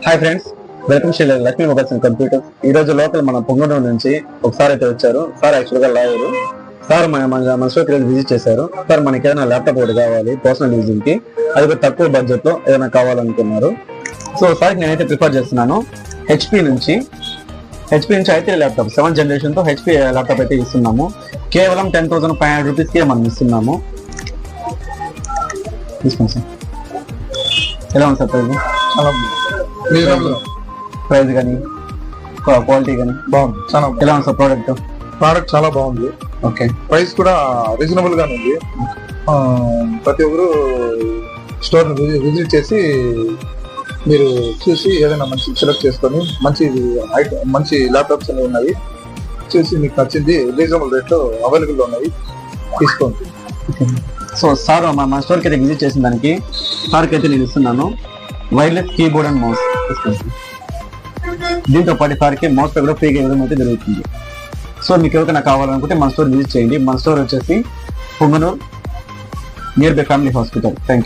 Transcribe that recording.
Hi friends, welcome Sri Lakshmi mobiles and computers. ఈ రోజు local మన పొంగనూరు నుంచి ఒకసారి అయితే వచ్చారు. సార్ యాక్చువల్ గా లాయరు. సార్ మన షోకి విజిట్ చేశారు. సార్ మనకి ఏదైనా ల్యాప్టాప్ ఒకటి కావాలి పర్సనల్ యూజింగ్ కి, అది కూడా తక్కువ బడ్జెట్ లో ఏదైనా కావాలనుకున్నారు. సో సార్ నేనైతే ప్రిఫర్ చేస్తున్నాను హెచ్పి నుంచి అయితే ల్యాప్టాప్ 7th జనరేషన్ తో హెచ్పి ల్యాప్టాప్ అయితే ఇస్తున్నాము. కేవలం 10,500 రూపీస్ కే మనం ఇస్తున్నాము. తీసుకోండి సార్. ఎలా ఉంది సార్ ప్రైజ్? చాలా ప్రైజ్ కానీ క్వాలిటీ కానీ బాగుంది. చాలా ఎలా ఉంది సార్ ప్రోడక్ట్ చాలా బాగుంది. ఓకే, ప్రైస్ కూడా రీజనబుల్ గానే ఉంది. ప్రతి ఒక్కరు స్టోర్ విజిట్ చేసి మీరు చూసి ఏదైనా మంచి సెలెక్ట్ చేసుకొని మంచి ల్యాప్టాప్స్ అనేవి ఉన్నాయి, చూసి మీకు నచ్చింది రీజనబుల్ రేట్ లో అవైలబుల్ లో ఉన్నాయి, తీసుకోండి. సో సార్ మా స్టోర్కి అయితే విజిట్ చేసిన దానికి సార్కి అయితే నేను ఇస్తున్నాను వైర్లెస్ కీబోర్డ్ అండ్ మౌస్. దీంతో పాటు సార్కి మౌస్ కూడా ఫ్రీగా ఇవ్వడం అయితే జరుగుతుంది. సో మీకు ఎవరికైనా కావాలనుకుంటే మన స్టోర్ విజిట్ చేయండి. మన స్టోర్ వచ్చేసి Punganur near by family hospital. Thank you.